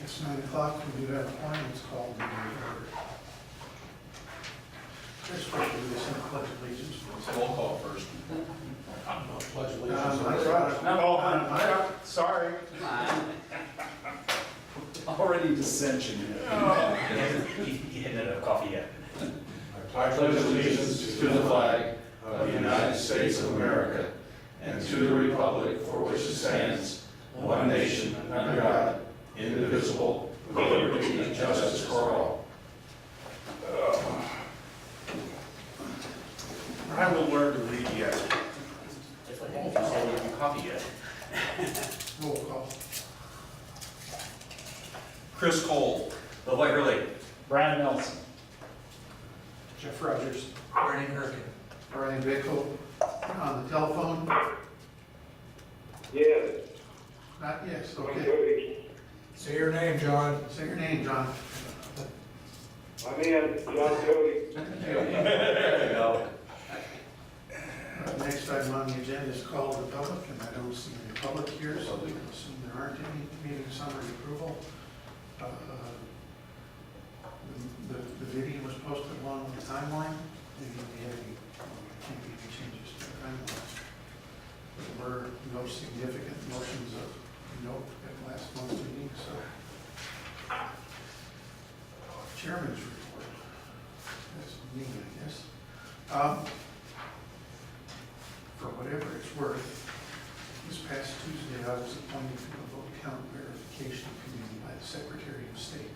It's 9 o'clock, we do have appointments called in order. First question, we send pledge allegiance. Roll call first. Pledge allegiance. No, Sorry. Already dissension here. You hadn't had a coffee yet. I pledge allegiance to the flag of the United States of America and to the republic for which it stands, one nation, under God, indivisible, with liberty and justice for all. I haven't learned to read yet. It's like, you said you had coffee yet. roll call. Chris Cole. Levoy, Hurley. Brad Nelson. Jeff Rogers. Urken. Brian Bickel on the telephone. Yes. Not yes, I'm okay. good. Say your name, John. Say your name, John. I'm in, John Cody. There you go. Next item on the agenda is call to the public, and I don't see any public here, so we can assume there aren't any. Meeting summary approval. The video was posted along with the timeline. Can't be any changes to the timeline. There were no significant motions of note at last month's meeting, so. Chairman's report. That's me, I guess. For whatever it's worth, this past Tuesday I was appointed to the vote count verification committee by the Secretary of State.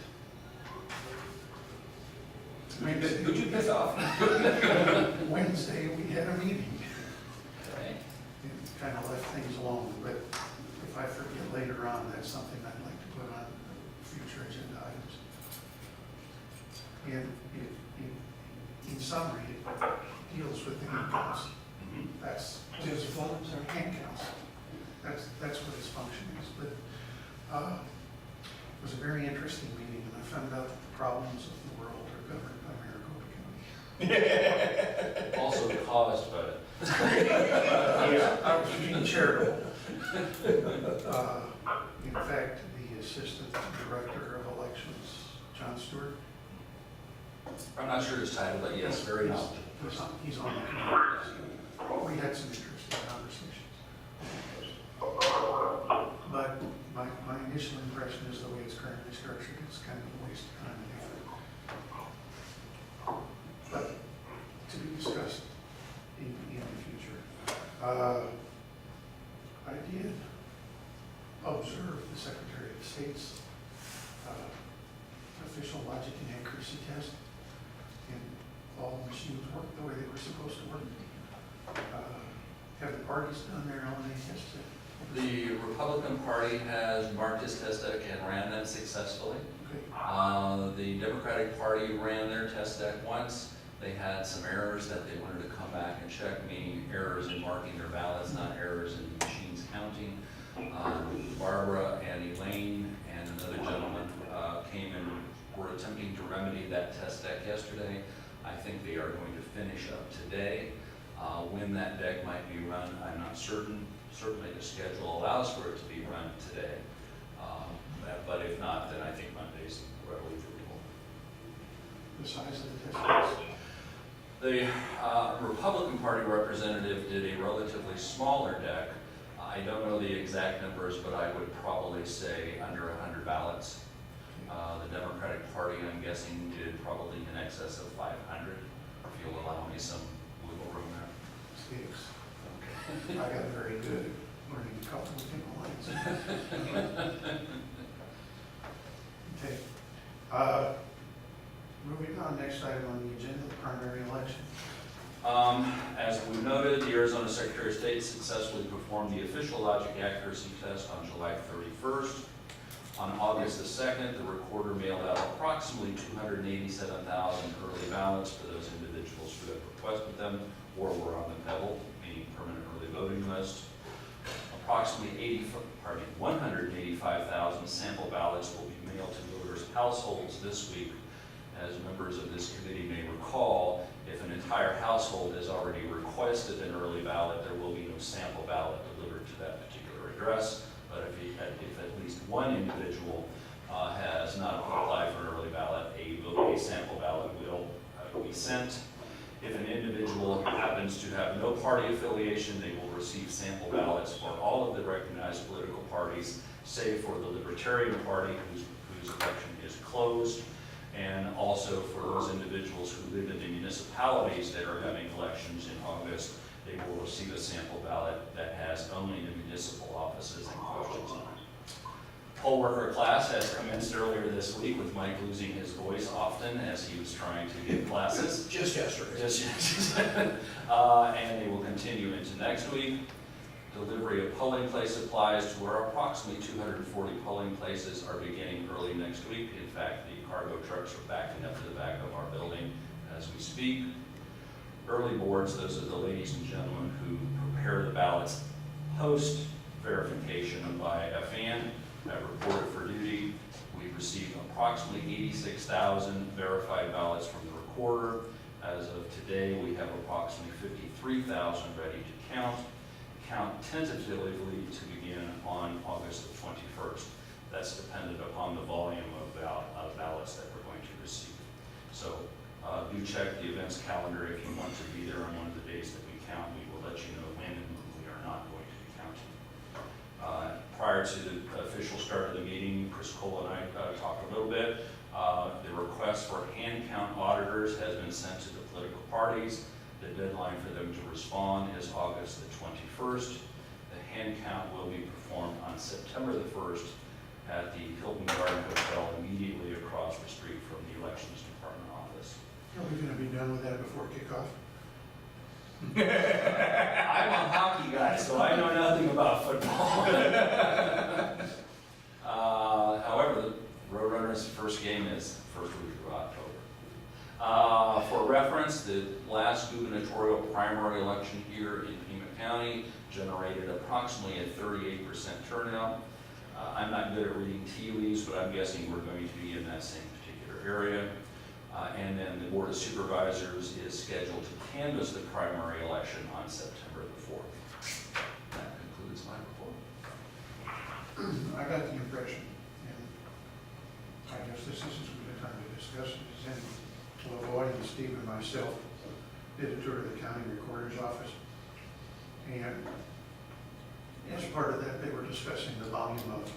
Who'd you piss off? Wednesday, we had a meeting. It kind of left things alone, but if I forget later on, that's something I'd like to put on future agenda items. And in summary, it deals with the hand counts. That's hand counts. That's what its function is. But it was a very interesting meeting, and I found out that the problems of the world are governed by Maricopa County. Also caused by it. Yeah, I was being charitable. In fact, the Assistant Director of Elections, John Stewart, I'm not sure his title, but yes, very knowledgeable. he's on the committee. We had some interesting conversations. But my initial impression is the way it's currently structured, it's kind of a waste of time and effort. But to be discussed in the future. I did observe the Secretary of State's official logic and accuracy test, and all the machines worked the way they were supposed to work. Have the parties done their own tests? The Republican Party has marked his test deck and ran them successfully. Okay. The Democratic Party ran their test deck once. They had some errors that they wanted to come back and check, meaning errors in marking their ballots, not errors in the machines counting. Barbara and Elaine and another gentleman came and were attempting to remedy that test deck yesterday. I think they are going to finish up today. When that deck might be run, I'm not certain. Certainly the schedule allows for it to be run today. But if not, then I think Monday's readily doable. The size of the test. The Republican Party representative did a relatively smaller deck. I don't know the exact numbers, but I would probably say under 100 ballots. The Democratic Party, I'm guessing, did probably in excess of 500, if you'll allow me some wiggle room there. Six. Okay. I got very good at learning a couple of different lines. Okay. Moving on, next item on the agenda, the primary election. As we noted, the Arizona Secretary of State successfully performed the official logic accuracy test on July 31st. On August the 2nd, the recorder mailed out approximately 287,000 early ballots for those individuals who had requested them or were on the PEBL, meaning permanent early voting list. Approximately 185,000 sample ballots will be mailed to voters' households this week. As members of this committee may recall, if an entire household has already requested an early ballot, there will be no sample ballot delivered to that particular address. But if at least one individual has not applied for an early ballot, a sample ballot will be sent. If an individual happens to have no party affiliation, they will receive sample ballots for all of the recognized political parties, save for the Libertarian Party, whose election is closed, and also for those individuals who live in the municipalities that are having elections in August, they will receive a sample ballot that has only the municipal offices and questions on it. Poll worker class has commenced earlier this week with Mike losing his voice often as he was trying to give classes. Just yesterday. And they will continue into next week. Delivery of polling place supplies to where approximately 240 polling places are beginning early next week. In fact, the cargo trucks are backing up to the back of our building as we speak. Early boards, those are the ladies and gentlemen who prepare the ballots post verification by a fan. Have reported for duty. We've received approximately 86,000 verified ballots from the recorder. As of today, we have approximately 53,000 ready to count. Count tentatively to begin on August the 21st. That's dependent upon the volume of ballots that we're going to receive. So do check the events calendar if you want to be there on one of the days that we count. We will let you know when and when we are not going to be counting. Prior to the official start of the meeting, Chris Cole and I talked a little bit. The request for hand count auditors has been sent to the political parties. The deadline for them to respond is August the 21st. The hand count will be performed on September the 1st at the Hilton Garden Hotel immediately across the street from the Elections Department office. Are we gonna be done with that before kickoff? I'm a hockey guy, so I know nothing about football. However, the Roadrunners' first game is first week of October. For reference, the last gubernatorial primary election here in Pima County generated approximately a 38% turnout. I'm not good at reading tea leaves, but I'm guessing we're going to be in that same particular area. And then the Board of Supervisors is scheduled to canvass the primary election on September the 4th. That concludes my report. I got the impression, and I guess this is as good a time to discuss it as any. Levoy and Steve and myself did a tour of the county recorder's office. And as part of that, they were discussing the volume of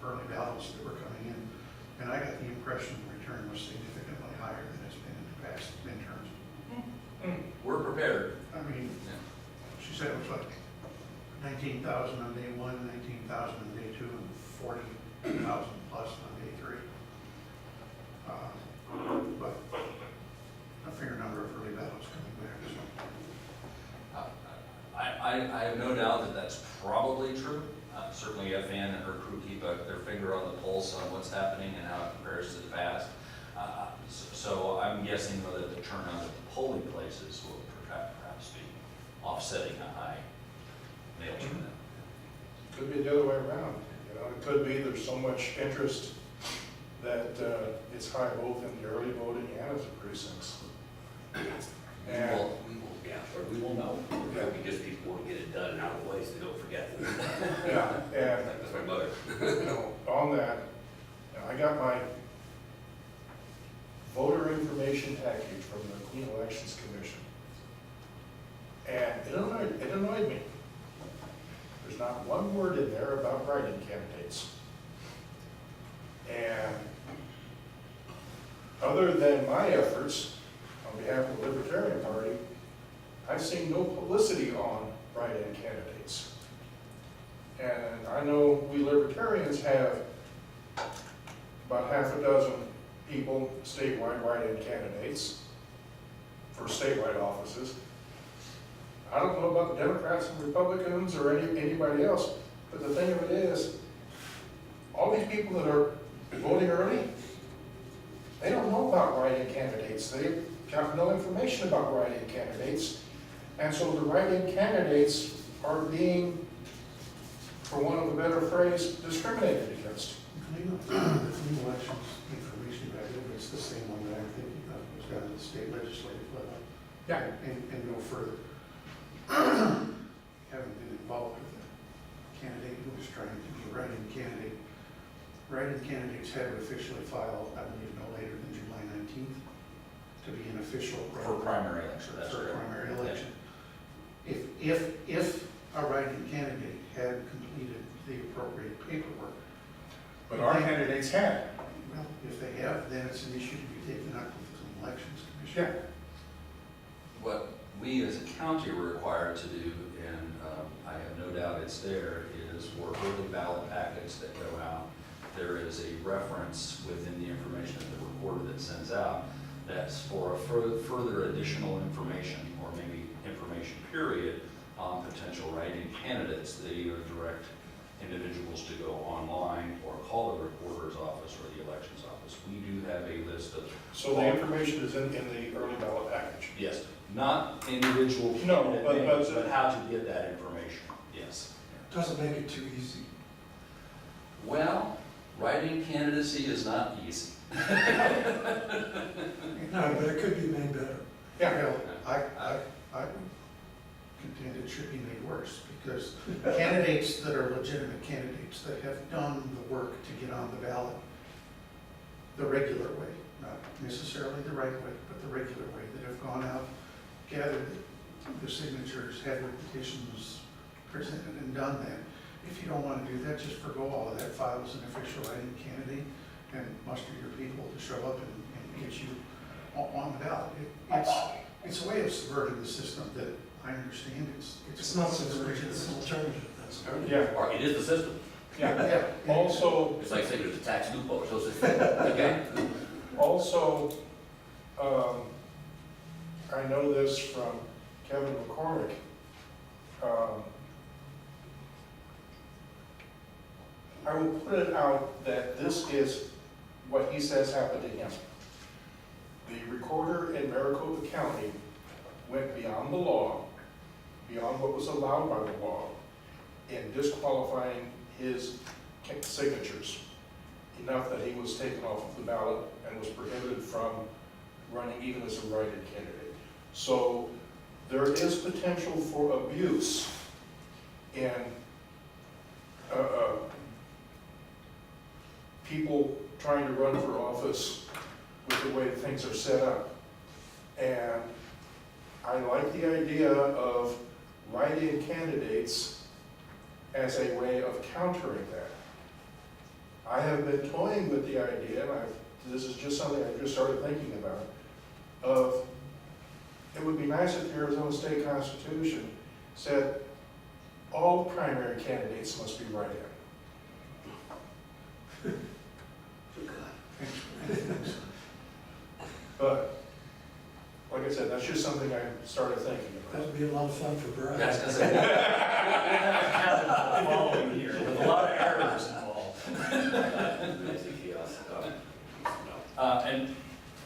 early ballots that were coming in. And I got the impression the return was significantly higher than it's been in the past midterms. We're prepared. I mean, she said it was like 19,000 on day one, 19,000 on day two, and 40,000 plus on day three. But a fair number of early ballots coming back, so. I have no doubt that that's probably true. Certainly FN and her crew keep their finger on the pulse on what's happening and how it compares to the past. So I'm guessing though that the turnout at the polling places will perhaps be offsetting a high mail turnout. Could be the other way around. You know, it could be there's so much interest that it's high both in the early voting and at the precincts. And We will know. Because people want to get it done and out of the way so they don't forget. yeah, and That's my mother. you know, on that, I got my voter information package from the Clean Elections Commission. And it annoyed me. There's not one word in there about write-in candidates. And other than my efforts on behalf of the Libertarian Party, I've seen no publicity on write-in candidates. And I know we Libertarians have about half a dozen people, statewide write-in candidates for statewide offices. I don't know about the Democrats and Republicans or anybody else, but the thing of it is, all these people that are voting early, they don't know about write-in candidates. They got no information about write-in candidates. And so the write-in candidates are being, for want of a better phrase, discriminated against. The clean elections information packet, it's the same one that I'm thinking of, was got at the state legislative level. Yeah. And no further. Haven't been involved with a candidate who was trying to be a write-in candidate. Write-in write-in candidates had to officially file, I believe, no later than July 19th to be an official. For primary election, that's For a correct. primary election. If a write-in candidate had completed the appropriate paperwork, But our candidates had. well, if they have, then it's an issue to be taken up with the elections Yeah. commission. What we as a county are required to do, and I have no doubt it's there, is for early ballot packets that go out, there is a reference within the information of the recorder that sends out that's for a further additional information, or maybe information period, on potential write-in candidates. They either direct individuals to go online or call the recorder's office or the elections office. We do have a list of. So the information is in the early ballot package. Yes, not individual No, candidate but- names, but how to get that information, yes. Doesn't make it too easy. Well, writing candidacy is not easy. No, but it could be made better. Yeah. Well, I would contend it should be made worse, because candidates that are legitimate candidates that have done the work to get on the ballot the regular way, not necessarily the right way, but the regular way, that have gone out, gathered the signatures, had their petitions presented and done that. If you don't want to do that, just forgo all of that, file as an official writing candidate and muster your people to show up and get you on the ballot. It's a way of subverting the system that I understand. It's not subversion, it's an alternative, that's. Yeah. Or it is the system. Yeah. Also, It's like saying there's a tax loophole, so it's, okay? Also, I know this from Kevin McCormick. I will put it out that this is what he says happened to him. The recorder in Maricopa County went beyond the law, beyond what was allowed by the law, in disqualifying his signatures enough that he was taken off of the ballot and was prohibited from running even as a write-in candidate. So there is potential for abuse in people trying to run for office with the way things are set up. And I like the idea of write-in candidates as a way of countering that. I have been toying with the idea, and this is just something I just started thinking about, of it would be nice if the Arizona State Constitution said all primary candidates must be write-in. But, like I said, that's just something I started thinking about. That'd be a lot of fun for Brad. That's because we'll have the following year with a lot of errors involved. Basic chaos. And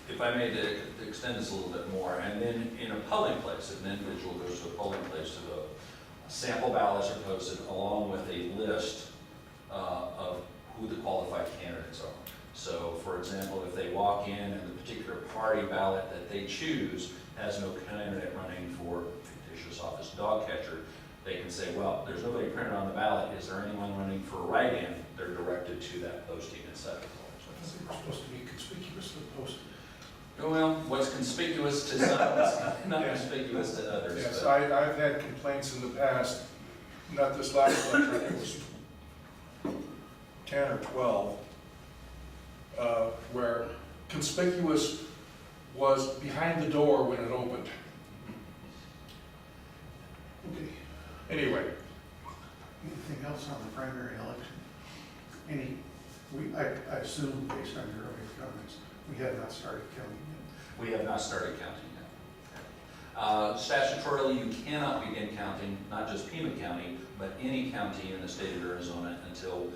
if I may to extend this a little bit more, and then in a polling place, if an individual goes to a polling place to vote, sample ballots are posted along with a list of who the qualified candidates are. So, for example, if they walk in and the particular party ballot that they choose has no candidate running for fictitious office dog catcher, they can say, well, there's nobody printed on the ballot. Is there anyone running for a write-in? They're directed to that posting and set. I think we're supposed to be conspicuously posted. Well, what's conspicuous to some is not conspicuous to others. Yes, but- I've had complaints in the past, not this last election, I think it was 10 or 12, where conspicuous was behind the door when it opened. Okay, Anyway, anything else on the primary election? I assume, based on your earlier comments, we have not started counting yet. We have not started counting yet. Statutorily, you cannot begin counting, not just Pima County, but any county in the state of Arizona until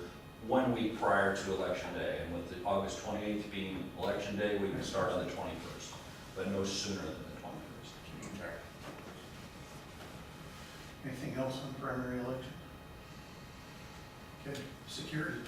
1 week prior to Election Day. And with the August 28th being Election Day, we can start on the 21st, but no sooner than the 21st. Anything else on the primary election? Okay, security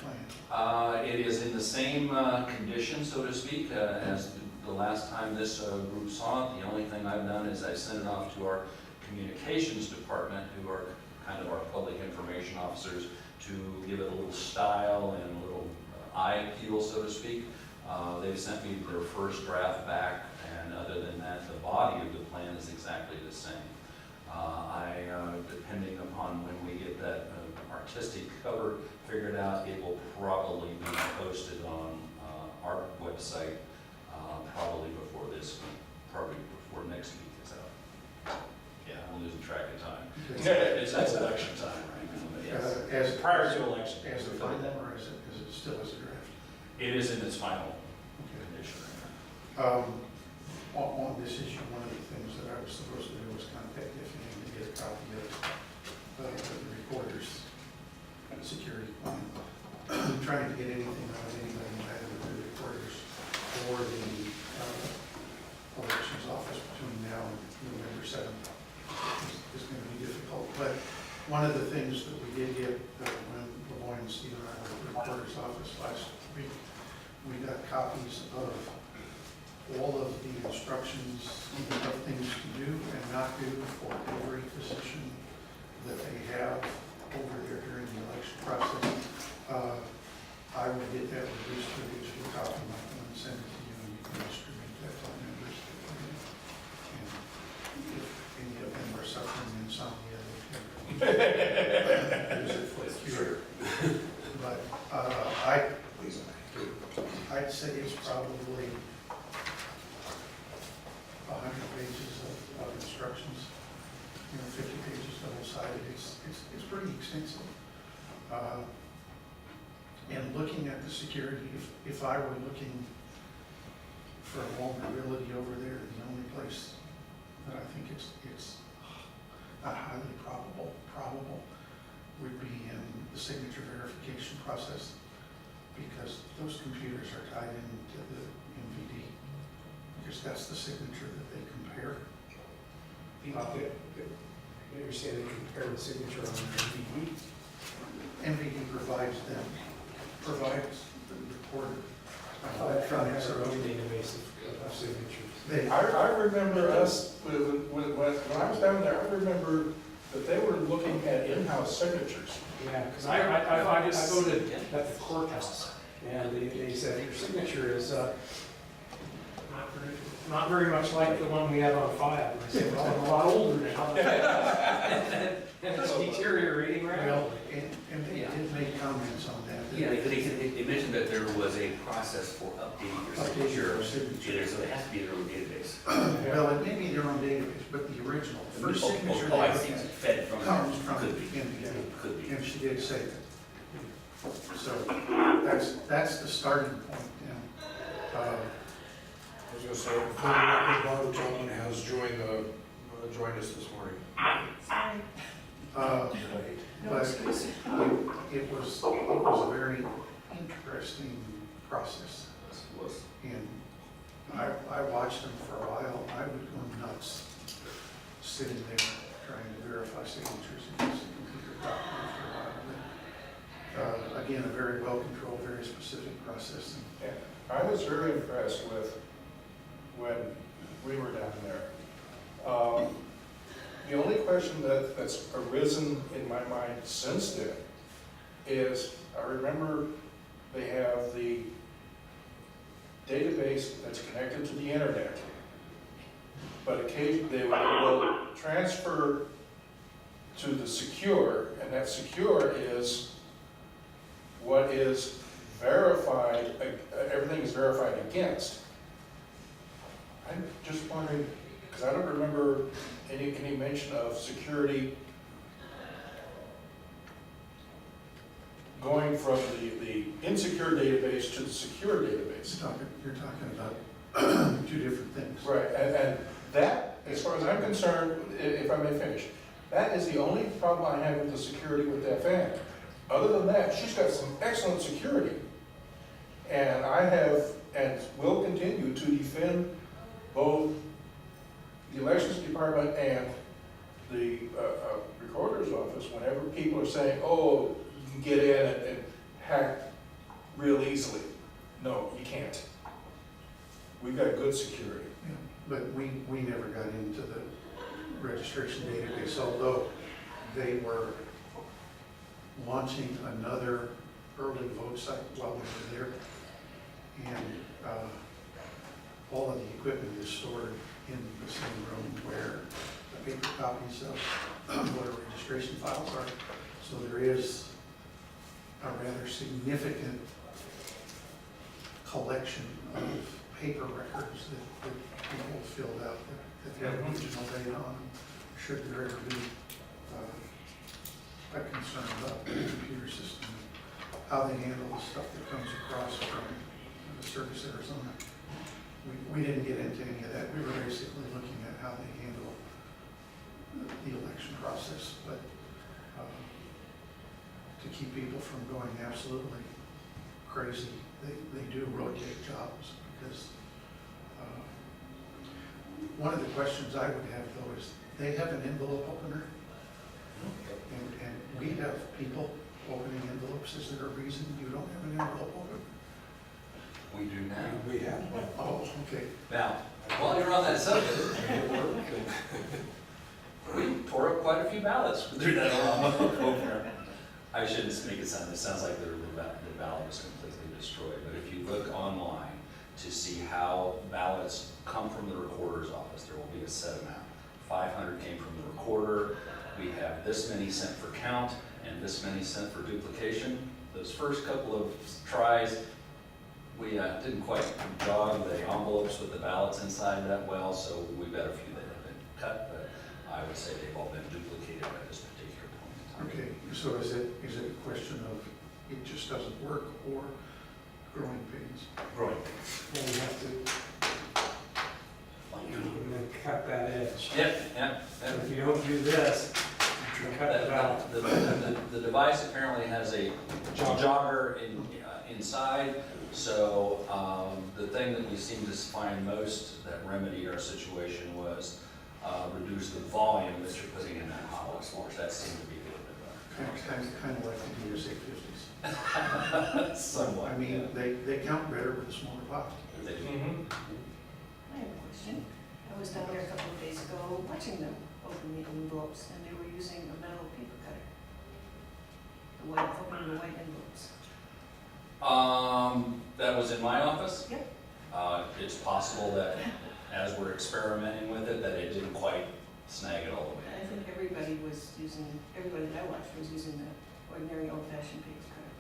plan. It is in the same condition, so to speak, as the last time this group saw it. The only thing I've done is I sent it off to our communications department, who are kind of our public information officers, to give it a little style and a little eye peel, so to speak. They've sent me their first draft back, and other than that, the body of the plan is exactly the same. Depending upon when we get that artistic cover figured out, it will probably be posted on our website probably before this week, probably before next week is out. Yeah, I'm losing track of time. It's election time right now, but yes. As Prior to election. As a final, or is it still as a draft? It is in its final Okay. condition. On this issue, one of the things that I was supposed to do was contact FAA to get a copy of the recorder's security plan. I'm trying to get anything out of anybody either with the recorders or the elections office between now and November 7th is going to be difficult. But one of the things that we did get when Levoy and Steve and I were at the recorder's office last week, we got copies of all of the instructions of things to do and not do for every position that they have over there during the election process. I will get that reduced to a copy and send it to you, and you can distribute that to the members. And if any of them are suffering insomnia, they can use it for a cure. But I'd say it's probably 100 pages of instructions, 50 pages double-sided. It's pretty extensive. And looking at the security, if I were looking for a vulnerability over there, the only place that I think it's not highly probable would be in the signature verification process, because those computers are tied into the MVD. Because that's the signature that they compare. You're saying they compare the signature on the MVD? MVD provides the recorder. Electronics are own database of signatures. I remember us, when I was down there, I remember that they were looking at in-house signatures. Yeah, because I voted at the courthouse, and they said your signature is not very much like the one we have on file. And I said, well, I'm a lot older now. And it's deteriorating rapidly. Well, and they did make comments on that. Yeah, because they mentioned that there was a process for updating your signature, so it has to be their own database. Well, it may be their own database, but the original, first signature Oh, I they see, look at fed from comes from could be, MVD. could be. And she did say that. So that's the starting point. I was going to say, for the record, Barbara Tellman has joined us this morning. But it was a very interesting process. And I watched them for a while. I would go nuts sitting there trying to verify signatures against the computer document for a while. Again, a very well-controlled, very specific process. And I was very impressed with when we were down there. The only question that's arisen in my mind since then is, I remember they have the database that's connected to the internet, but occasionally they will transfer to the secure, and that secure is what is verified, everything is verified against. I'm just wondering, because I don't remember any mention of security going from the insecure database to the secure database. You're talking about two different things. Right, and that, as far as I'm concerned, if I may finish, that is the only problem I have with the security with that fan. Other than that, she's got some excellent security. And I have, and will continue to defend both the elections department and the recorder's office whenever people are saying, oh, you can get in and hack real easily. No, you can't. We've got good security. Yeah, but we never got into the registration database, although they were launching another Hurley vote site while we were there. And all of the equipment is stored in the same room where the paper copies of what our registration files are. So there is a rather significant collection of paper records that people filled out that have original data on them, should there ever be a concern about the computer system, how they handle the stuff that comes across from the Service Arizona. We didn't get into any of that. We were basically looking at how they handle the election process, but to keep people from going absolutely crazy, they do rotate jobs because one of the questions I would have though is they have an envelope opener and we have people opening envelopes. Is there a reason you don't have an envelope opener? We do now. We have one. Oh, okay. Now, while you're on that subject, we tore up quite a few ballots through that opener. I shouldn't make it sounds like the ballot was completely destroyed, but if you look online to see how ballots come from the recorder's office, there will be a set amount. 500 came from the recorder. We have this many sent for count and this many sent for duplication. Those first couple of tries, we didn't quite jog the envelopes with the ballots inside that well, so we've got a few that have been cut, but I would say they've all been duplicated by this particular point in time. Okay, so is it a question of it just doesn't work or growing pains? Growing. Well, we have to cut that edge. Yep. So if you don't do this, you cut it out. The device apparently has a jogger inside, so the thing that we seem to find most that remedied our situation was reduce the volume that you're putting in that hollow source. That seemed to be a little bit better. Kind of like the DSA-50s. Somewhat. I mean, they count better with a smaller box. They do. I have a question. I was down there a couple of days ago watching them open the envelopes, and they were using a metal paper cutter. Opening the white envelopes. That was in my office? Yep. It's possible that as we're experimenting with it, that it didn't quite snag it all the way. I think everybody that I watched was using the ordinary old-fashioned paper cutter.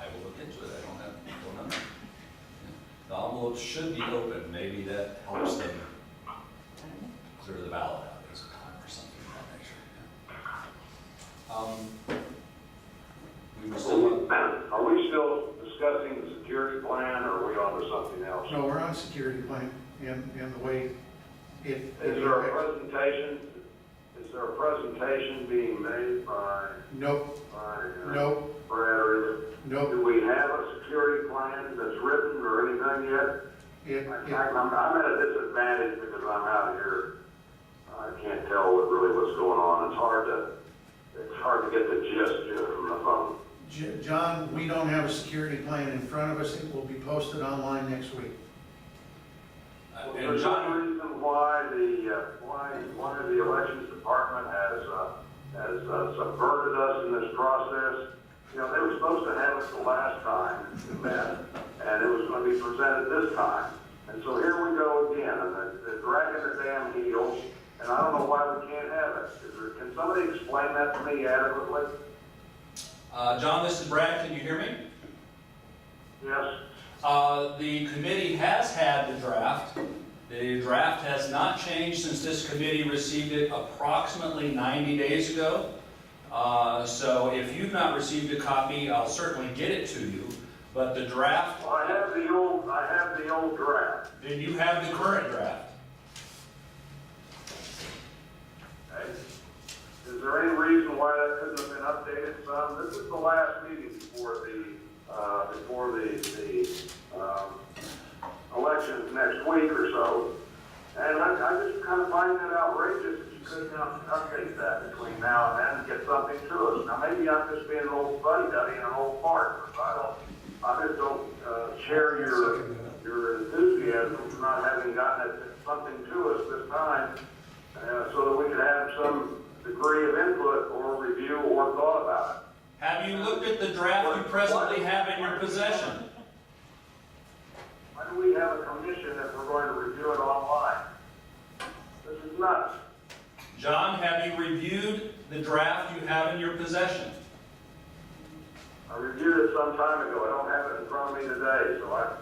I will look into it. I don't know. The envelopes should be open. Maybe that helps them clear the ballot out as a time or something of that nature. We were still. Are we still discussing the security plan, or are we on to something else? No, we're on security plan and the way it. Is there a presentation? Is there a presentation being made by? Nope. Nope. Brad, Nope. do we have a security plan that's written or anything yet? I'm at a disadvantage because I'm out here. I can't tell what's going on. It's hard to get the gist from the phone. John, we don't have a security plan in front of us. It will be posted online next week. There's no reason why the elections department has subverted us in this process. You know, they were supposed to have it the last time we met, and it was going to be presented this time. And so here we go again, and they're dragging the damn heels, and I don't know why we can't have it. Can somebody explain that to me adequately? John, this is Brad. Can you hear me? Yes. The committee has had the draft. The draft has not changed since this committee received it approximately 90 days ago. So if you've not received a copy, I'll certainly get it to you. But the draft. Well, I have the old draft. Then you have the current draft. Okay. Is there any reason why that couldn't have been updated some? This is the last meeting before the elections next week or so. And I just kind of find that outrageous that you couldn't update that between now and then and get something to us. Now, maybe I'm just being an old fuddy-duddy and an old fart, but I just don't share your enthusiasm for not having gotten something to us this time so that we could have some degree of input or review or thought about it. Happy Have you looked at the draft you presently have in your possession? Why do we have a commission if we're going to review it online? This is nuts. John, have you reviewed the draft you have in your possession? I reviewed it some time ago. I don't have it in front of me today, so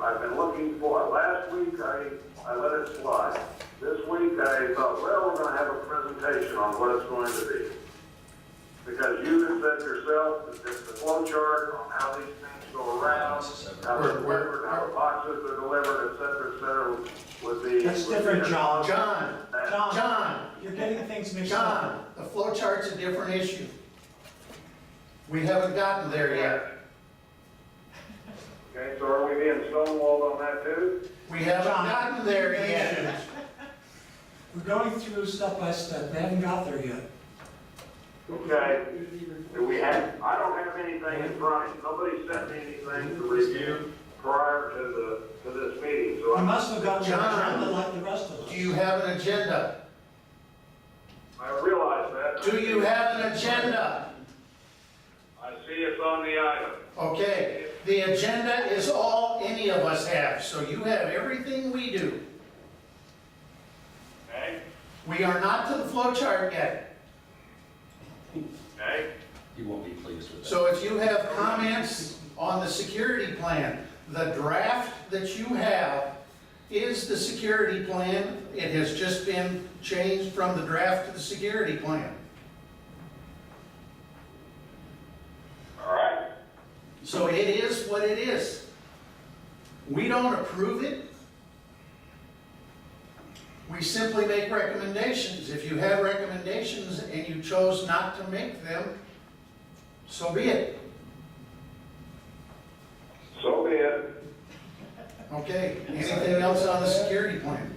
I've been looking for it. Last week, I let it slide. This week, I thought, well, we're going to have a presentation on what it's going to be. Because you have said yourself that the flow chart on how these things go around, how they're delivered, how the boxes are delivered, et cetera, would be. That's different, John. John, You're getting things mixed John, up. the flow chart's a different issue. We haven't gotten there yet. Okay, so are we being stonewalled on that too? We haven't John, gotten there yet. We're going through step by step. We haven't got there yet. Okay, do we have, I don't have anything in front of me. Nobody sent me anything to review prior to this meeting, so You I'm. must have gotten your John, agenda like the rest of us. Do you have an agenda? I realize that. Do you have an agenda? I see it's on the item. Okay, the agenda is all any of us have, so you have everything we do. Okay, We are not to the flow chart yet. okay. You won't be pleased with that. So if you have comments on the security plan, the draft that you have is the security plan. It has just been changed from the draft to the security plan. All right. So it is what it is. We don't approve it. We simply make recommendations. If you have recommendations and you chose not to make them, so be it. So be it. Okay, anything else on the security plan?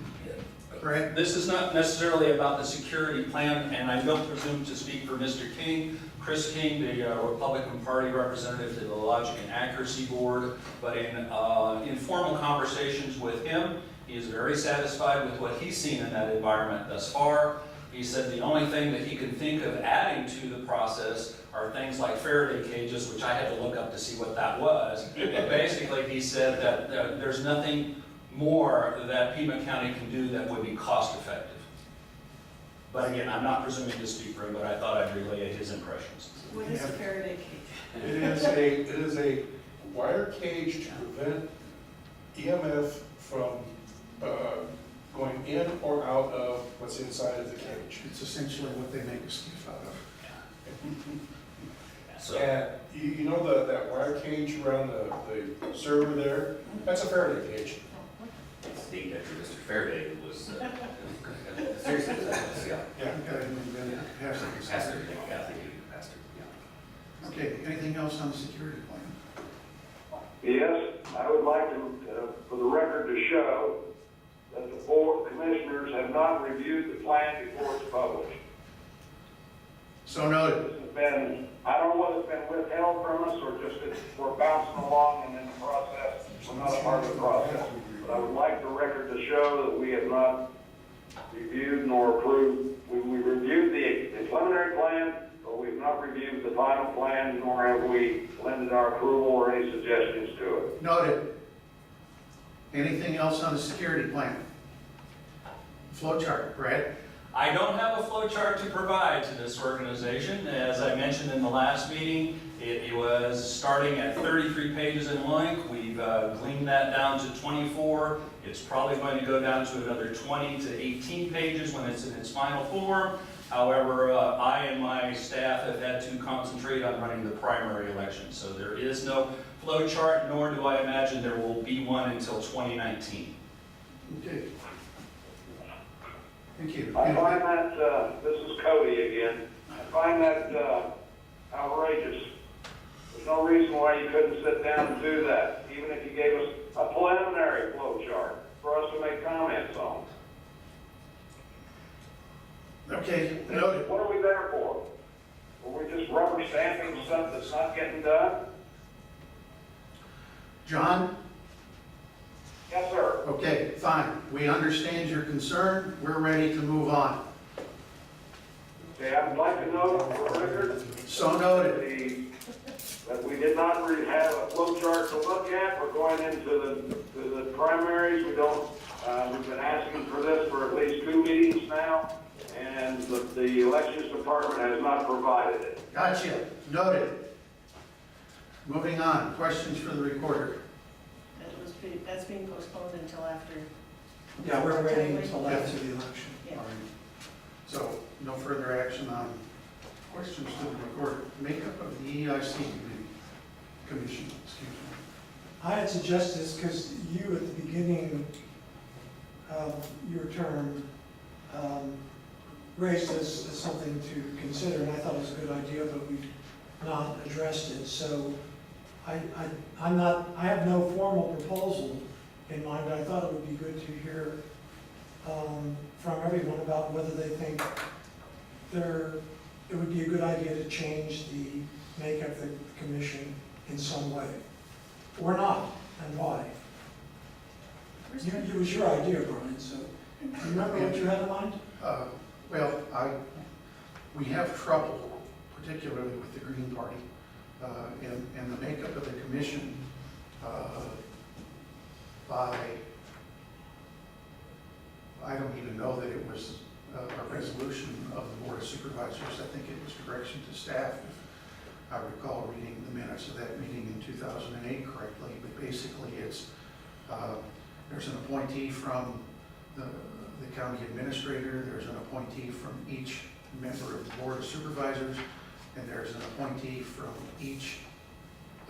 Correct? This is not necessarily about the security plan, and I don't presume to speak for Mr. King. Chris King, the Republican Party representative to the Logic and Accuracy Board, but in informal conversations with him, he is very satisfied with what he's seen in that environment thus far. He said the only thing that he can think of adding to the process are things like Faraday cages, which I had to look up to see what that was. But basically, he said that there's nothing more that Pima County can do that would be cost effective. But again, I'm not presuming to speak for him, but I thought I'd relay his impressions. What is a Faraday cage? It is a wire cage to prevent EMF from going in or out of what's inside of the cage. It's essentially what they make a skiff out of. So, And you know that wire cage around the server there? That's a Faraday cage. Named after Mr. Faraday, who was, seriously, yeah. Yeah. Okay, and then pass it. Pastor, yeah, I think he was a pastor, yeah. Okay, anything else on the security plan? Yes, I would like to, for the record, to show that the board commissioners have not reviewed the plan before it's published. So noted. This has been, I don't know whether it's been withheld from us or just that we're bouncing along and in the process, we're not a part of the process. But I would like the record to show that we have not reviewed nor approved. We reviewed the preliminary plan, but we've not reviewed the final plan, nor have we lended our approval or any suggestions to it. Noted. Anything else on the security plan? Flow chart, Brad? I don't have a flow chart to provide to this organization. As I mentioned in the last meeting, it was starting at 33 pages in length. We've gleaned that down to 24. It's probably going to go down to another 20 to 18 pages when it's in its final form. However, I and my staff have had to concentrate on running the primary election. So there is no flow chart, nor do I imagine there will be one until 2019. Okay. Thank you. I find that, this is Cote again, I find that outrageous. There's no reason why you couldn't sit down and do that, even if you gave us a preliminary flow chart for us to make comments on. Okay, noted. What are we there for? Are we just rubber stamping stuff that's not getting done? John? Yes, sir. Okay, fine. We understand your concern. We're ready to move on. Okay, I'd like to note for the record So noted. that we did not really have a flow chart to look at. We're going into the primaries. We don't, we've been asking for this for at least 2 meetings now, and the elections department has not provided it. Gotcha, noted. Moving on, questions for the recorder? That's being postponed until after. Yeah, we're waiting until after the election. Yeah. All right. So, no further action on questions to the recorder. Makeup of the EIC commission, excuse me. I had suggested this because you, at the beginning of your term, raised this as something to consider, and I thought it was a good idea, but we've not addressed it. So I have no formal proposal in mind, but I thought it would be good to hear from everyone about whether they think it would be a good idea to change the makeup of the commission in some way, or not, and why. It was your idea, Brian, so do you remember what you had in mind? Well, we have trouble, particularly with the Green Party, and the makeup of the commission I don't even know that it was a resolution of the Board of Supervisors. I think it was direction to staff, if I recall reading the minutes of that meeting in 2008 correctly. But basically, it's there's an appointee from the county administrator, there's an appointee from each member of the Board of Supervisors, and there's an appointee from each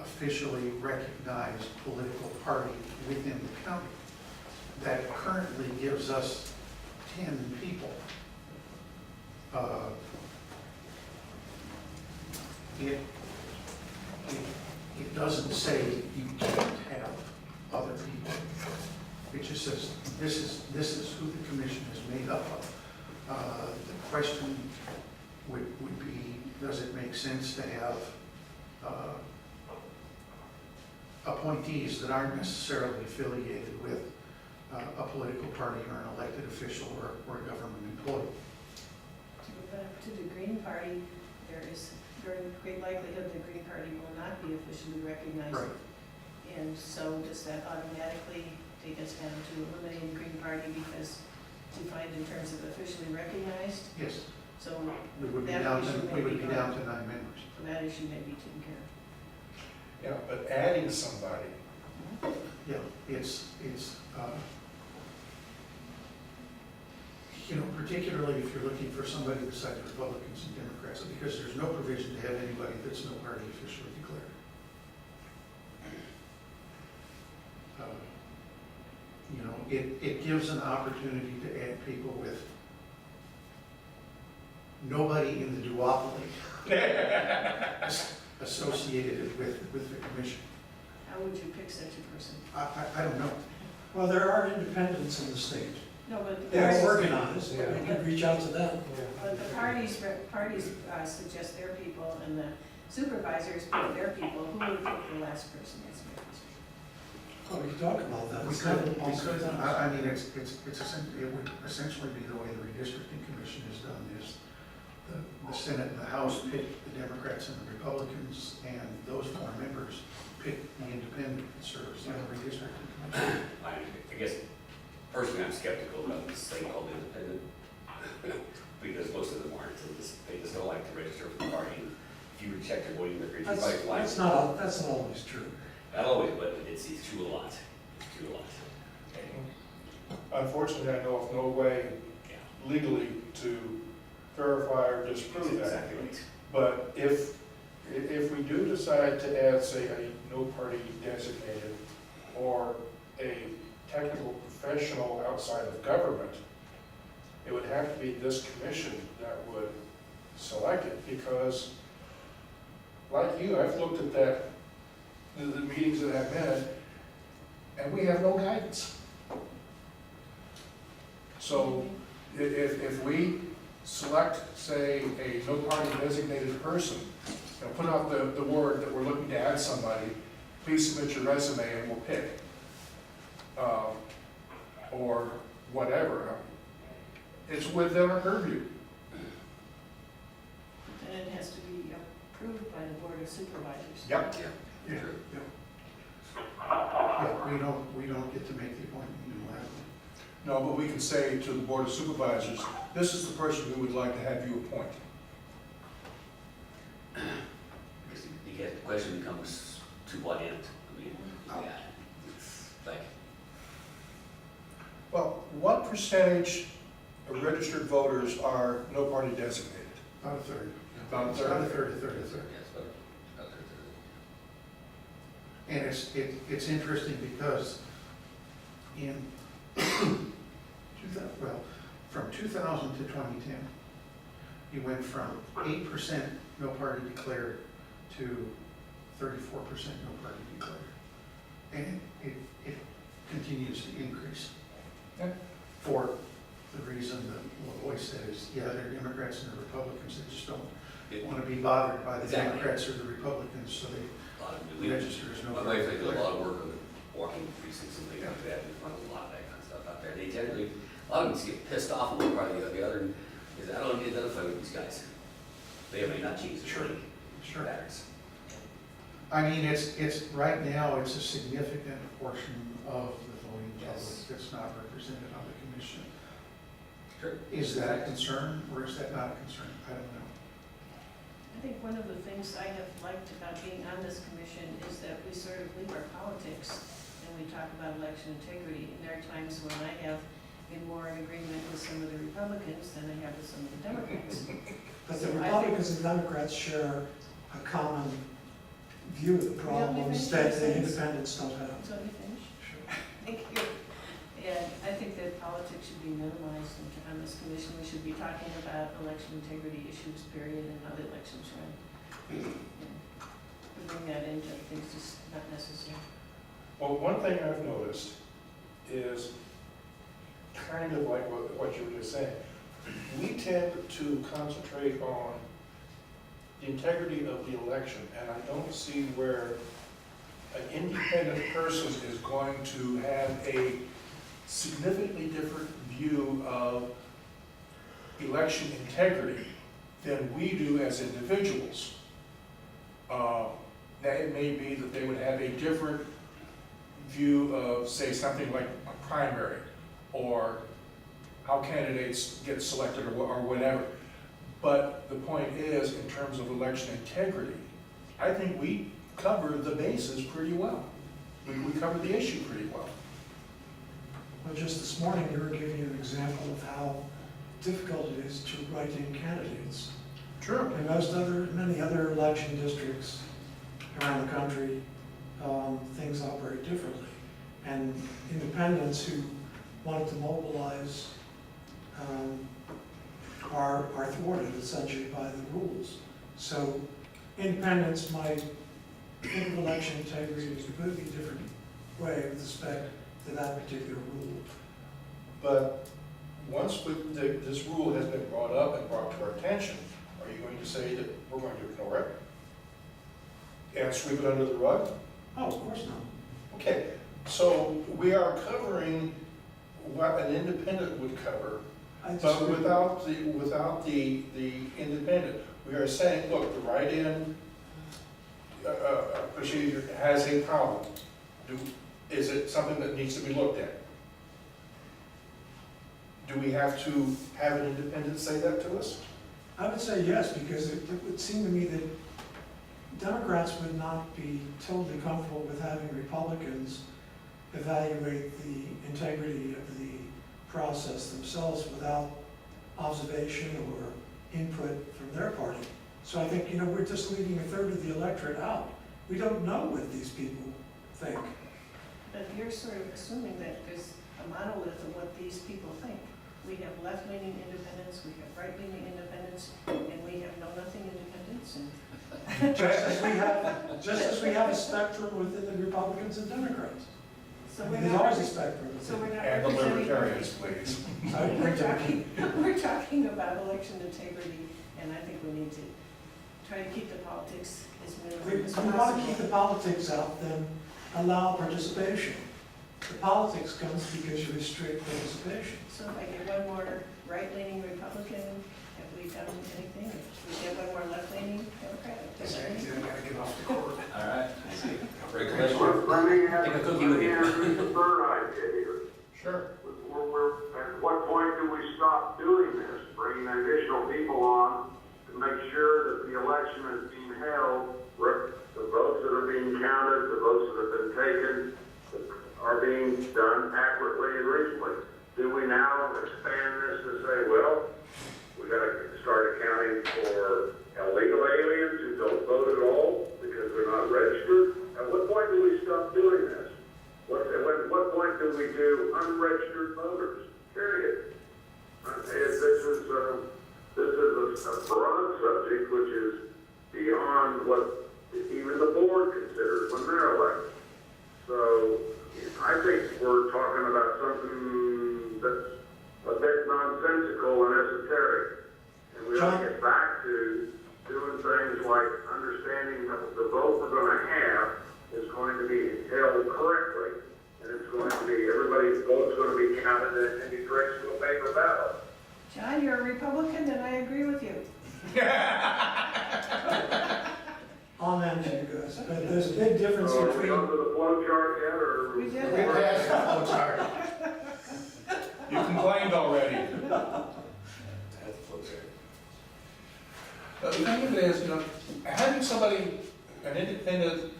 officially recognized political party within the county. That currently gives us 10 people. It doesn't say you can't have other people. It just says this is who the commission is made up of. The question would be, does it make sense to have appointees that aren't necessarily affiliated with a political party or an elected official or a government employee? To go back to the Green Party, there is very great likelihood the Green Party will not be officially recognized. Right. And so does that automatically take us down to eliminating the Green Party because defined in terms of officially recognized? Yes. So We would be that down issue to, may we would be be down to 9 members. So that issue may be taken care of. Yeah, but adding somebody, Yeah, it's you know, particularly if you're looking for somebody besides Republicans and Democrats, because there's no provision to have anybody that's no party officially declared. You know, it gives an opportunity to add people with nobody in the duopoly associated with the commission. How would you pick such a person? I don't know. Well, there are independents in the state. No, but They are organized, Yeah. we could reach out to them. But the parties suggest their people, and the supervisors pick their people. Who would pick the last person? That's my question. Oh, we could talk about that. We could, I mean, it would essentially be the way the redistricting commission is done, is the Senate and the House pick the Democrats and the Republicans, and those 4 members pick the independent that serves on the redistricting commission. I guess personally I'm skeptical about this thing called independent, because most of them aren't, they just don't like to register for the party. If you reject their voting record, you might fly. That's not always true. Not always, but it's true a lot. It's true a lot. unfortunately, I know of no way legally to verify or disprove that. Exactly right. But if we do decide to add, say, a no party designated or a technical professional outside of government, it would have to be this commission that would select it, because like you, I've looked at that, the meetings that I've been in, and we have no guidance. So if we select, say, a no party designated person, and put out the word that we're looking to add somebody, please submit your resume and we'll pick. Or whatever. It's within our purview. by the Board of Supervisors. Yep. Yeah, True. yeah, we don't get to make the appointment unilaterally. No, but we can say to the Board of Supervisors, this is the person we would like to have you appoint. I guess the question becomes to what end? I mean, yeah, it's like, Well, what percentage of registered voters are no party designated? About a third. About a About third? a third, a third, a third. Yes, but, And it's interesting because in 2000, well, from 2000 to 2010, you went from 8% no party declared to 34% no party declared. And it continues to increase. Yeah. For the reason that Levoy said is, yeah, there are Democrats and there are Republicans that just don't want to be bothered by the Exactly. Democrats or the Republicans, so they a lot of, we, register as no my party wife, they do a declared. lot of work on walking precincts and things like that, and find a lot of that kind of stuff out there. They generally, a lot of them just get pissed off on one part or the other, and is I don't identify with these guys. They may not change the Sure. money. Sure. Matters. I mean, it's, right now, it's a significant portion of the voting public Yes. that's not represented on the commission. Sure. Is that a concern, or is that not a concern? I don't know. I think one of the things I have liked about being on this commission is that we sort of leave our politics and we talk about election integrity. And there are times when I have been more in agreement with some of the Republicans than I have with some of the Democrats. But the Republicans and Democrats share a common view of the problems that the independents don't have. So let me finish. Sure. Thank you. And I think that politics should be minimized on this commission. We should be talking about election integrity issues, period, and how the elections run. And to bring that into things is not necessary. Well, one thing I've noticed is kind of like what you were just saying. We tend to concentrate on the integrity of the election, and I don't see where an independent person is going to have a significantly different view of election integrity than we do as individuals. Now, it may be that they would have a different view of, say, something like a primary, or how candidates get selected, or whatever. But the point is, in terms of election integrity, I think we cover the bases pretty well. We cover the issue pretty well. Well, just this morning, you were giving an example of how difficult it is to write in candidates. True. In many other election districts around the country, things operate differently. And independents who wanted to mobilize are thwarted essentially by the rules. So independents might think of election integrity in a completely different way with respect to that particular rule. But once this rule has been brought up and brought to our attention, are you going to say that we're going to ignore it and sweep it under the rug? Oh, of course not. Okay, so we are covering what an independent would cover, I but disagree. without the independent. We are saying, look, the write-in procedure has a problem. Is it something that needs to be looked at? Do we have to have an independent say that to us? I would say yes, because it would seem to me that Democrats would not be totally comfortable with having Republicans evaluate the integrity of the process themselves without observation or input from their party. So I think, we're just leaving a third of the electorate out. We don't know what these people think. But you're sort of assuming that there's a monolith of what these people think. We have left-leaning independents, we have right-leaning independents, and we have know-nothing independents, and Just as we have a spectrum within the Republicans and Democrats. so we're There's not. always a spectrum. So we're not And the representing libertarians, please. We're talking about election integrity, and I think we need to try to keep the politics as If minimal as we want to keep the possible. politics out, then allow participation. The politics comes because you restrict participation. So if I get one more right-leaning Republican, have we done anything? If we get one more left-leaning Democrat, is there anything? third idea here. Sure. At what point do we stop doing this, bringing additional people on to make sure that the election is being held, the votes that are being counted, the votes that have been taken are being done accurately and reasonably? Do we now expand this to say, well, we got to start accounting for illegal aliens who don't vote at all because they're not registered? At what point do we stop doing this? At what point do we do unregistered voters? Period. This is a broad subject which is beyond what even the board considers when they're elected. So I think we're talking about something that's a bit nonsensical and esoteric. And we ought to get back to doing things like understanding that the vote we're going to have is going to be held correctly. And it's going to be, everybody's vote's going to be counted and be traced to a paper ballot. John, you're a Republican, and I agree with you. On that, you guys, but there's a big difference So are we between. onto the flow chart yet, or? We did We that. passed the flow chart. You complained already. That's closer. The thing of it is, having somebody, an independent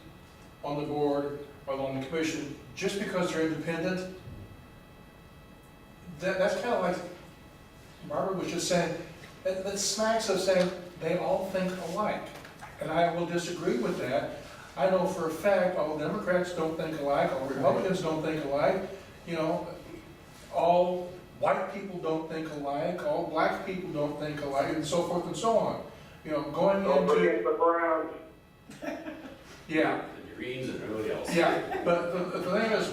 on the board or on the commission, just because they're independent, that's kind of like Barbara was just saying, that smacks of saying they all think alike. And I will disagree with that. I know for a fact all Democrats don't think alike, all Republicans don't think alike, all white people don't think alike, all black people don't think alike, and so forth and so on. Going Don't forget into, the Browns. yeah, The Greens and everybody else. yeah, but the thing is,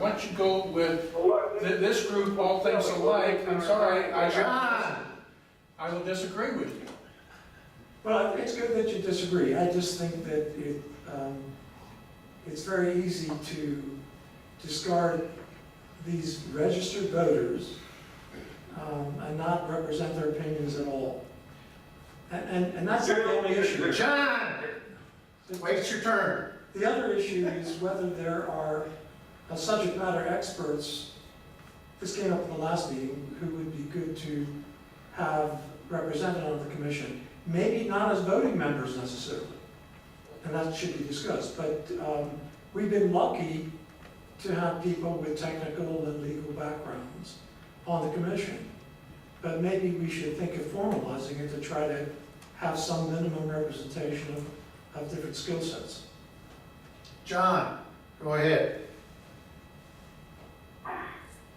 once you go with this group all thinks alike, I'm sorry, I will disagree with you. Well, it's good that you disagree. I just think that it's very easy to discard these registered voters and not represent their opinions at all. And that's not the only issue. John, wait your turn. The other issue is whether there are subject matter experts, this came up in the last meeting, who would be good to have represented on the commission. Maybe not as voting members necessarily, and that should be discussed. But we've been lucky to have people with technical and legal backgrounds on the commission. But maybe we should think of formalizing it to try to have some minimum representation of different skill sets. John, go ahead.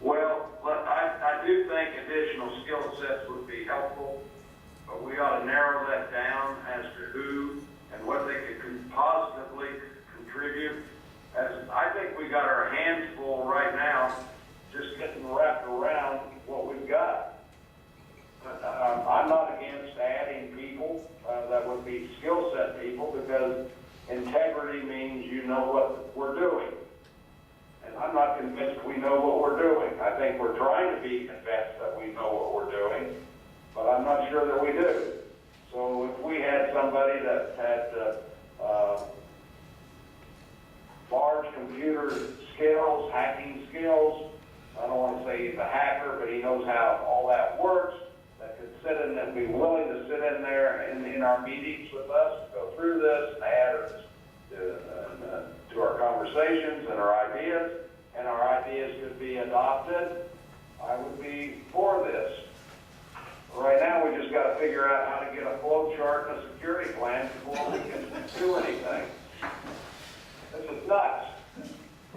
Well, I do think additional skill sets would be helpful, but we ought to narrow that down as to who and what they could positively contribute. As I think we got our hands full right now, just getting wrapped around what we've got. I'm not against adding people that would be skill set people, because integrity means you know what we're doing. And I'm not convinced we know what we're doing. I think we're trying to be convinced that we know what we're doing, but I'm not sure that we do. So if we had somebody that had large computer skills, hacking skills, I don't want to say he's a hacker, but he knows how all that works, that could sit in and be willing to sit in there in our meetings with us, go through this, and add to our conversations and our ideas could be adopted, I would be for this. Right now, we just got to figure out how to get a flow chart and a security plan before we can do anything. This is nuts.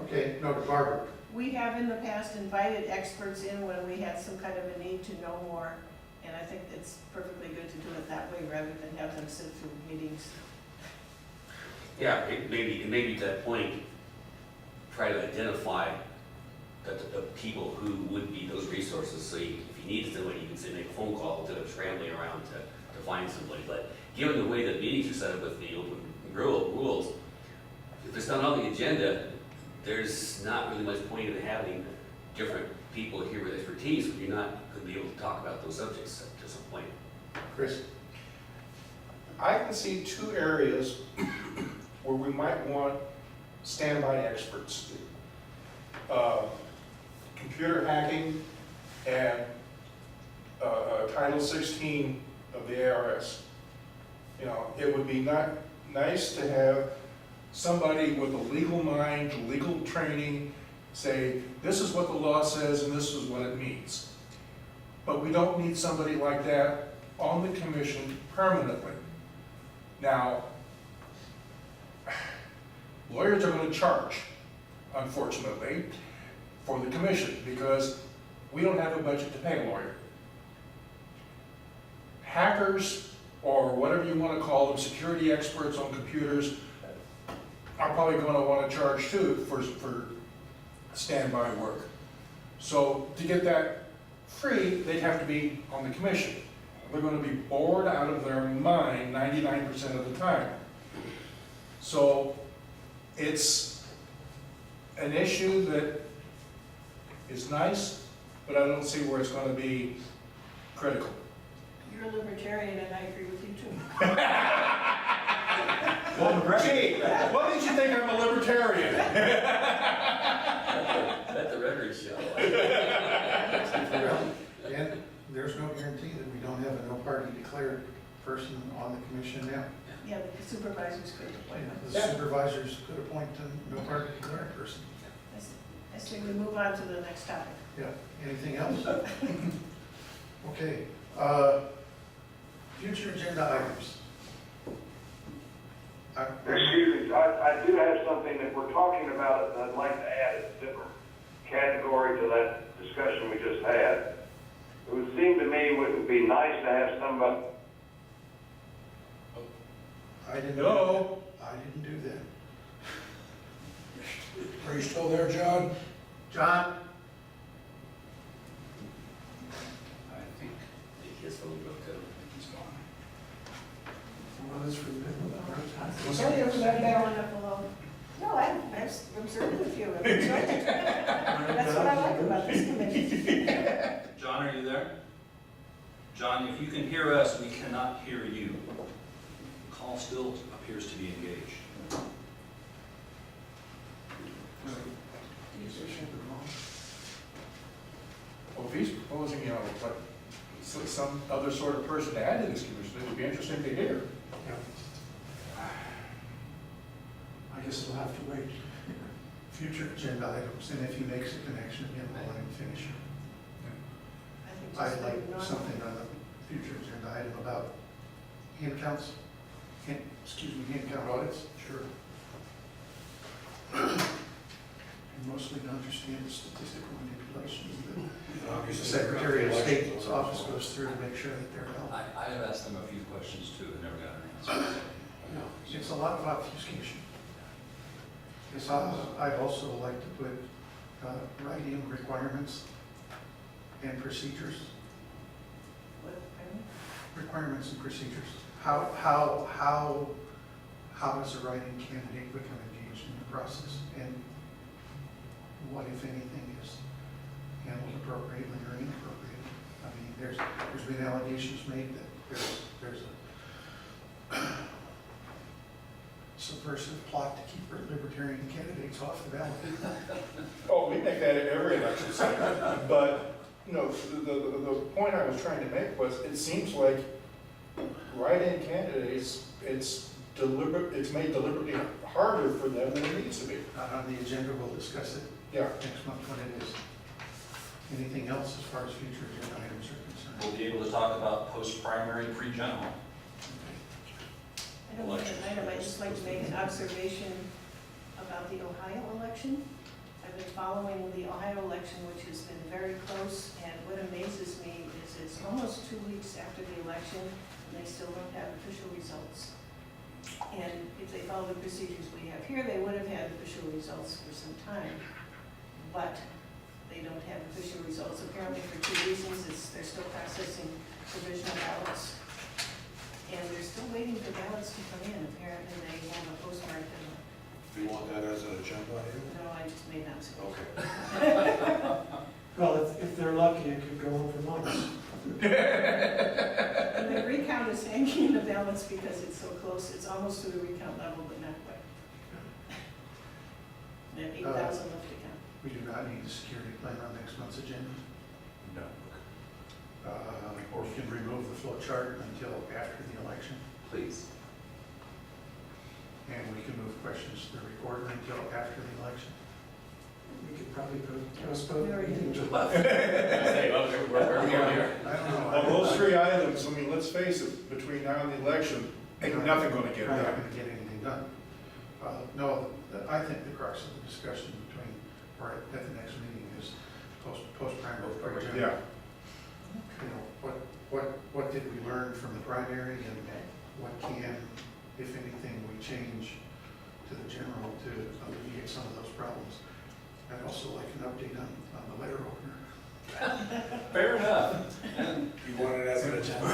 Okay, no, Barbara. We have in the past invited experts in when we had some kind of a need to know more, and I think it's perfectly good to do it that way rather than have them sit through meetings. Yeah, maybe to that point, try to identify the people who would be those resources. So if you need somebody, you can say make a phone call instead of scrambling around to find somebody. But given the way that meetings are set up with the open rules, if it's not on the agenda, there's not really much point in having different people here with expertise when you're not going to be able to talk about those subjects to some point. Chris? I can see two areas where we might want standby experts to do. computer hacking and Title 16 of the ARS. You know, it would be nice to have somebody with a legal mind, legal training, say, this is what the law says and this is what it means. But we don't need somebody like that on the commission permanently. Now, lawyers are going to charge, unfortunately, for the commission because we don't have a budget to pay a lawyer. Hackers, or whatever you want to call them, security experts on computers, are probably going to want to charge too for standby work. So to get that free, they'd have to be on the commission. They're going to be bored out of their mind 99% of the time. So it's an issue that is nice, but I don't see where it's going to be critical. You're a libertarian, and I agree with you too. Gee, what did you think I'm a libertarian? Let the record show. And there's no guarantee that we don't have a no-party declared person on the commission now. Yeah, the supervisors could appoint them. The supervisors could appoint a no-party declared person. I say we move on to the next topic. Yeah, anything else? Okay, future agenda items. Excuse me, I do have something that we're talking about that I'd like to add as a different category to that discussion we just had. It would seem to me it would be nice to have somebody. I didn't No. do that. Are you still there, John? John? I think his phone broke too. He's gone. Well, that's for the Was there ever that You're going up alone. No, I'm observing with you. That's what I like about this committee. John, are you there? John, if you can hear us, we cannot hear you. The call still appears to be engaged. Well, if he's proposing, you know, like, some other sort of person to add to this commission, it would be interesting to hear. I guess we'll have to wait. Future agenda items, and if he makes a connection again, we'll let him finish it. I think I'd just like leave it on. something on the future agenda item about hand counts, hand count audits. Sure. And mostly to understand the statistical manipulations that the Secretary of State's office goes through to make sure that they're held. I have asked them a few questions too and never got an answer. No, it's a lot of obfuscation. Yes, I'd also like to put writing requirements and procedures. What, pardon? Requirements and procedures. How does a writing candidate become engaged in the process? And what, if anything, is handled appropriately or inappropriately? I mean, there's been allegations made that there's a subversive plot to keep libertarian candidates off the ballot. Oh, we make that at every election cycle. But, you know, the point I was trying to make was, it seems like write-in candidates, it's made deliberately harder for them than it needs to be. Not on the agenda, we'll discuss it Yeah. next month when it is. Anything else as far as future agenda items are concerned? We'll be able to talk about post-primary and pre-general. I don't have an item, I'd just like to make an observation about the Ohio election. I've been following the Ohio election, which has been very close, and what amazes me is it's almost 2 weeks after the election, and they still don't have official results. And if they follow the procedures we have here, they would have had official results for some time, but they don't have official results, apparently for 2 reasons. They're still processing provisional ballots. And they're still waiting for ballots to come in. Apparently, they have a postmark and Do you want that as an agenda item? no, I just made that mistake. Okay. Well, if they're lucky, it could go on for months. And the recount is hanging in the balance because it's so close. It's almost to the recount level, but not quite. They have 8,000 left to count. We do not need the security plan on next month's agenda. No. Or we can remove the flow chart until after the election, Please. and we can move questions to the recorder until after the election. We could probably postpone. We already did. Hey, well, where are we going here? I don't know. Of those three items, I mean, let's face it, between now and the election, ain't nothing gonna get We're not done. gonna get anything done. No, I think the crux of the discussion between, or at the next meeting is post-primary. Yeah. You know, what did we learn from the primary, and what can, if anything, we change to the general to alleviate some of those problems? I'd also like an update on the letter opener. Fair enough. You want it as an agenda?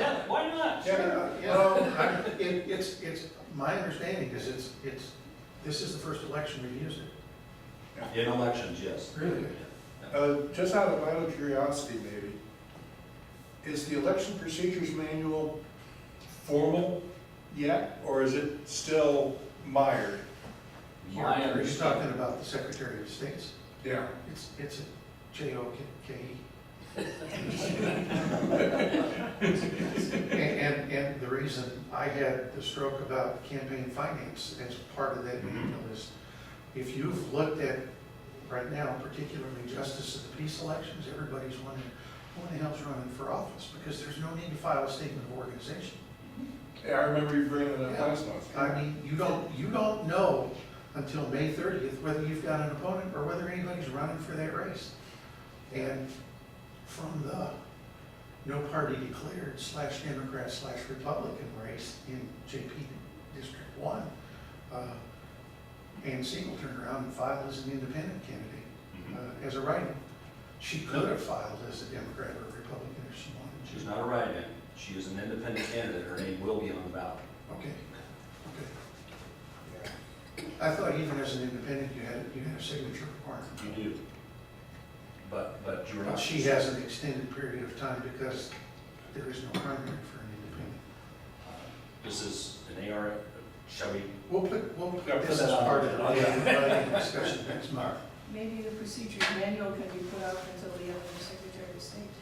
Yeah, why not? Well, it's, my understanding is this is the first election we've used it. In elections, yes. Really? Just out of my own curiosity, maybe, is the election procedures manual formal yet, or is it still mired? My Are you understanding. talking about the Secretary of State's? Yeah. It's a J-O-K-E. And the reason I had the stroke about campaign finance as part of that manual is, if you've looked at, right now, particularly justice of the peace elections, everybody's wondering, who the hell's running for office? Because there's no need to file a statement of organization. Yeah, I remember you bringing it up last month. I mean, you don't know until May 30th whether you've got an opponent or whether anybody's running for that race. And from the no party declared /Democrat/Republican race in JP District 1, Ann Siegel turned around and filed as an independent candidate, as a write-in. She could have filed as a Democrat or a Republican if she wanted. She's not a write-in. She is an independent candidate. Her name will be on the ballot. Okay, okay. I thought even as an independent, you had a signature requirement. You do. But you're But not. she has an extended period of time because there is no primary for an independent. This is an AR, shall we? We'll put Yeah, put this that as on part the of agenda. the discussion next month. Maybe the procedures manual can be put out until the end of the Secretary of State.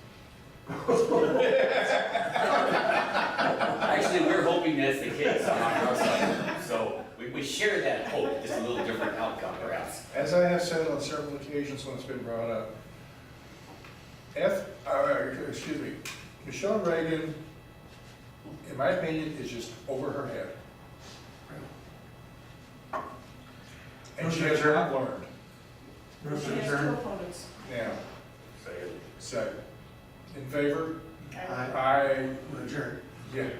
Actually, we're hoping that's the case on our side. So we share that hope, just a little different outcome perhaps. As I have said on several occasions when it's been brought up, Michelle Reagan, in my opinion, is just over her head. And she has not learned. She has two opponents. Yeah. Second. Second. In favor? I Aye. adjourn. Yeah.